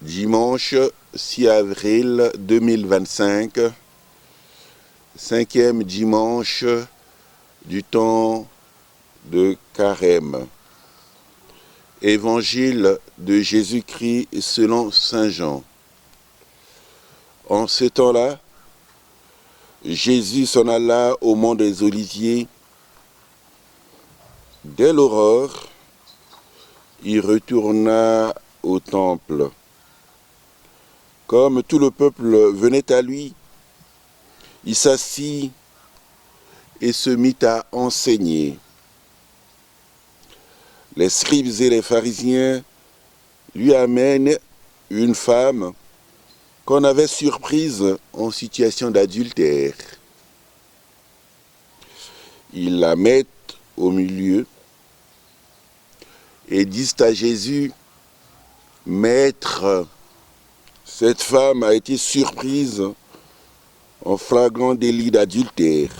Dimanche 6 avril 2025, cinquième dimanche du temps de Carême. Évangile de Jésus-Christ selon saint Jean. En ce temps-là, Jésus s'en alla au mont des Oliviers. Dès l'aurore, il retourna au temple. Comme tout le peuple venait à lui, il s'assit et se mit à enseigner. Les scribes et les pharisiens lui amènent une femme qu'on avait surprise en situation d'adultère. Ils la mettent au milieu et disent à Jésus, « Maître, cette femme a été surprise en flagrant délit d'adultère.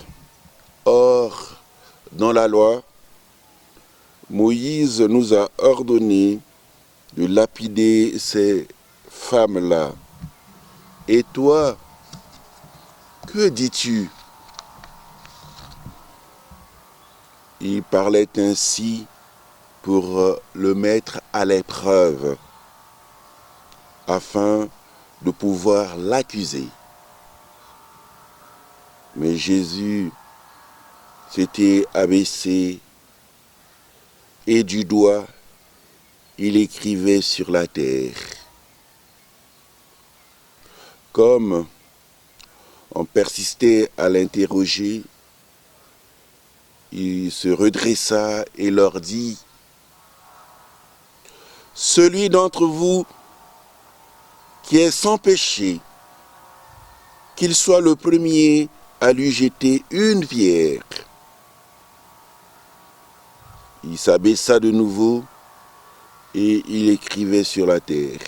Or, dans la loi, Moïse nous a ordonné de lapider ces femmes-là. Et toi, que dis-tu » Il parlait ainsi pour le mettre à l'épreuve, afin de pouvoir l'accuser. Mais Jésus s'était abaissé et du doigt, il écrivait sur la terre. Comme on persistait à l'interroger, il se redressa et leur dit, « Celui d'entre vous qui est sans péché, qu'il soit le premier à lui jeter une pierre. » Il s'abaissa de nouveau et il écrivait sur la terre.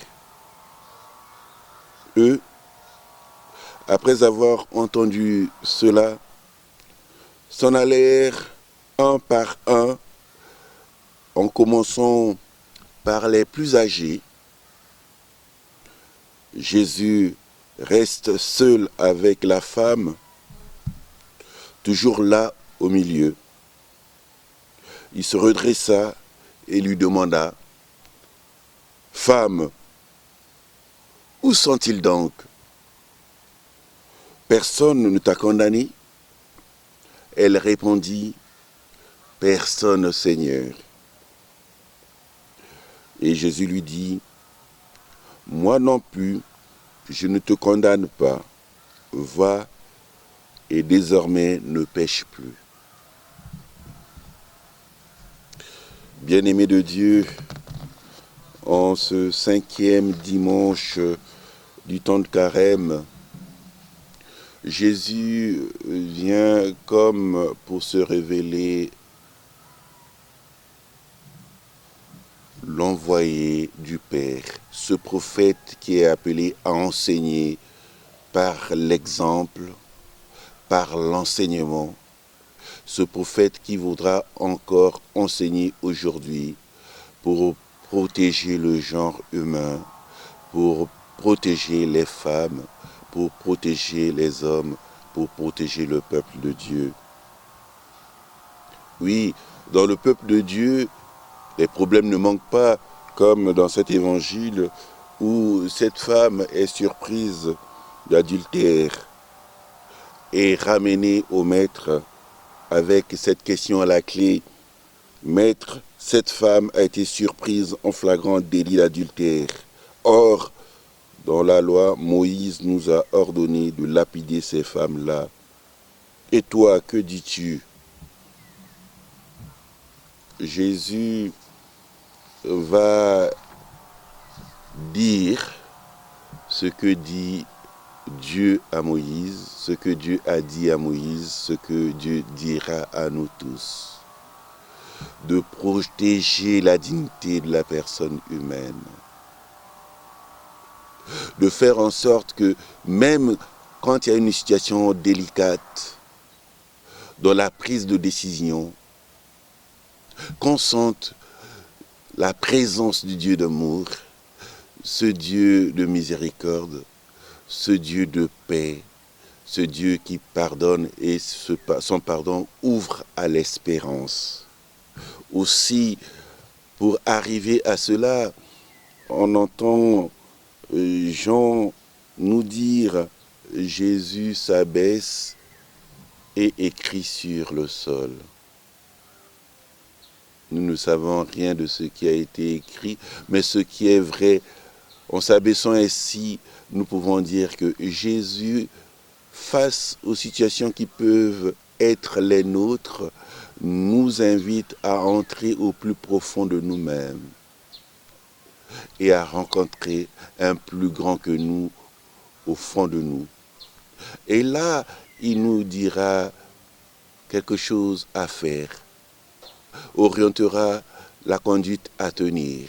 Eux, après avoir entendu cela, s'en allèrent un par un, en commençant par les plus âgés. Jésus reste seul avec la femme, toujours là au milieu. Il se redressa et lui demanda, « Femme, où sont-ils donc? Personne ne t'a condamné ?» Elle répondit, « Personne, Seigneur. » Et Jésus lui dit, « Moi non plus, je ne te condamne pas. Va et désormais ne pêche plus. » Bien-aimés de Dieu, en ce cinquième dimanche du temps de Carême, Jésus vient comme pour se révéler l'envoyé du Père, ce prophète qui est appelé à enseigner par l'exemple, par l'enseignement, ce prophète qui voudra encore enseigner aujourd'hui pour protéger le genre humain, pour protéger les femmes, pour protéger les hommes, pour protéger le peuple de Dieu. Oui, dans le peuple de Dieu, les problèmes ne manquent pas, comme dans cet évangile où cette femme est surprise d'adultère et ramenée au maître avec cette question à la clé. « Maître, cette femme a été surprise en flagrant délit d'adultère. Or, dans la loi, Moïse nous a ordonné de lapider ces femmes-là. Et toi, que dis-tu? Jésus va dire ce que dit Dieu à Moïse, ce que Dieu a dit à Moïse, ce que Dieu dira à nous tous. De protéger la dignité de la personne humaine. De faire en sorte que même quand il y a une situation délicate, dans la prise de décision, qu'on sente la présence du Dieu d'amour, ce Dieu de miséricorde, ce Dieu de paix, ce Dieu qui pardonne et son pardon ouvre à l'espérance. Aussi, pour arriver à cela, on entend Jean nous dire « Jésus s'abaisse et écrit sur le sol ». Nous ne savons rien de ce qui a été écrit, mais ce qui est vrai, en s'abaissant ainsi, nous pouvons dire que Jésus, face aux situations qui peuvent être les nôtres, nous invite à entrer au plus profond de nous-mêmes et à rencontrer un plus grand que nous au fond de nous. Et là, il nous dira quelque chose à faire, orientera la conduite à tenir.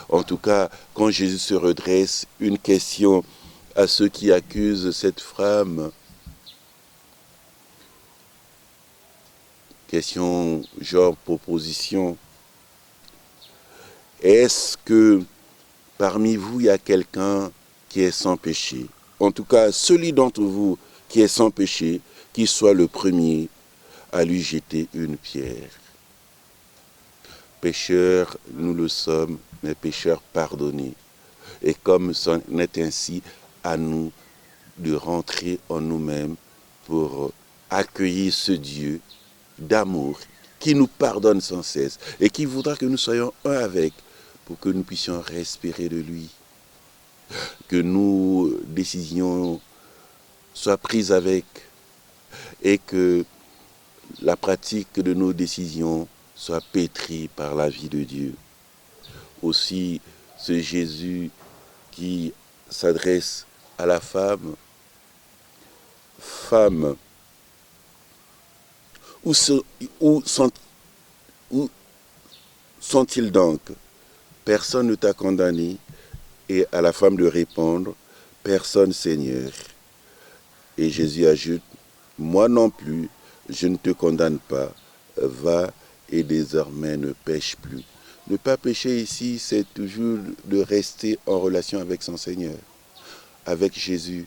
En tout cas, quand Jésus se redresse, une question à ceux qui accusent cette femme, question genre proposition, est-ce que parmi vous, il y a quelqu'un qui est sans péché? En tout cas, celui d'entre vous qui est sans péché, qu'il soit le premier à lui jeter une pierre. Pécheurs, nous le sommes, mais pécheurs pardonnés. Et comme c'en est ainsi, à nous de rentrer en nous-mêmes pour accueillir ce Dieu d'amour qui nous pardonne sans cesse et qui voudra que nous soyons un avec pour que nous puissions respirer de lui. Que nos décisions soient prises avec et que la pratique de nos décisions soit pétrie par la vie de Dieu. Aussi, ce Jésus qui s'adresse à la femme, femme, où sont-ils donc? Personne ne t'a condamné, et à la femme de répondre, personne, Seigneur. Et Jésus ajoute, moi non plus, je ne te condamne pas, va et désormais ne pêche plus. Ne pas pécher ici, c'est toujours de rester en relation avec son Seigneur, avec Jésus.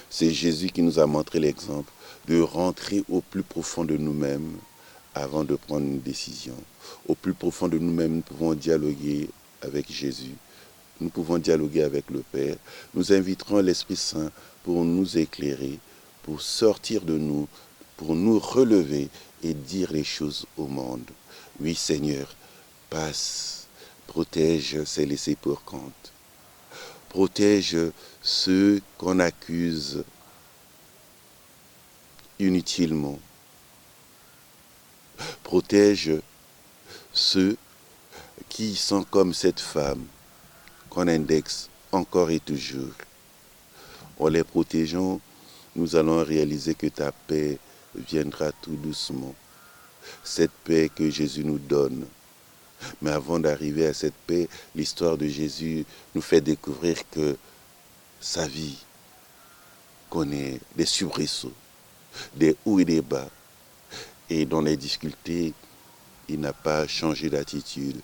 C'est Jésus qui nous a montré l'exemple de rentrer au plus profond de nous-mêmes avant de prendre une décision. Au plus profond de nous-mêmes, nous pouvons dialoguer avec Jésus. Nous pouvons dialoguer avec le Père. Nous inviterons l'Esprit Saint pour nous éclairer, pour sortir de nous, pour nous relever et dire les choses au monde. Oui, Seigneur, passe, protège ces laissés pour compte. Protège ceux qu'on accuse inutilement. Protège ceux qui sont comme cette femme qu'on indexe encore et toujours. En les protégeant, nous allons réaliser que ta paix viendra tout doucement. Cette paix que Jésus nous donne. Mais avant d'arriver à cette paix, l'histoire de Jésus nous fait découvrir que sa vie connaît des soubresauts, des hauts et des bas. Et dans les difficultés, il n'a pas changé d'attitude.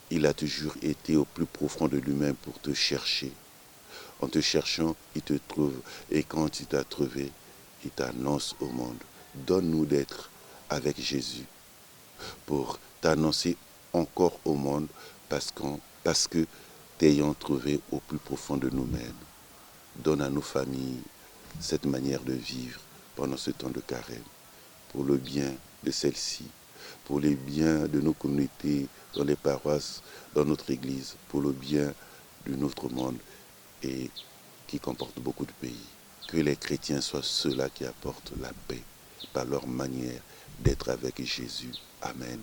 Il a toujours été au plus profond de lui-même pour te chercher. En te cherchant, il te trouve. Et quand il t'a trouvé, il t'annonce au monde. Donne-nous d'être avec Jésus pour t'annoncer encore au monde parce que t'ayant trouvé au plus profond de nous-mêmes. Donne à nos familles cette manière de vivre pendant ce temps de carême, pour le bien de celle-ci, pour le bien de nos communautés, dans les paroisses, dans notre Église, pour le bien de notre monde et qui comporte beaucoup de pays. Que les chrétiens soient ceux-là qui apportent la paix par leur manière d'être avec Jésus. Amen.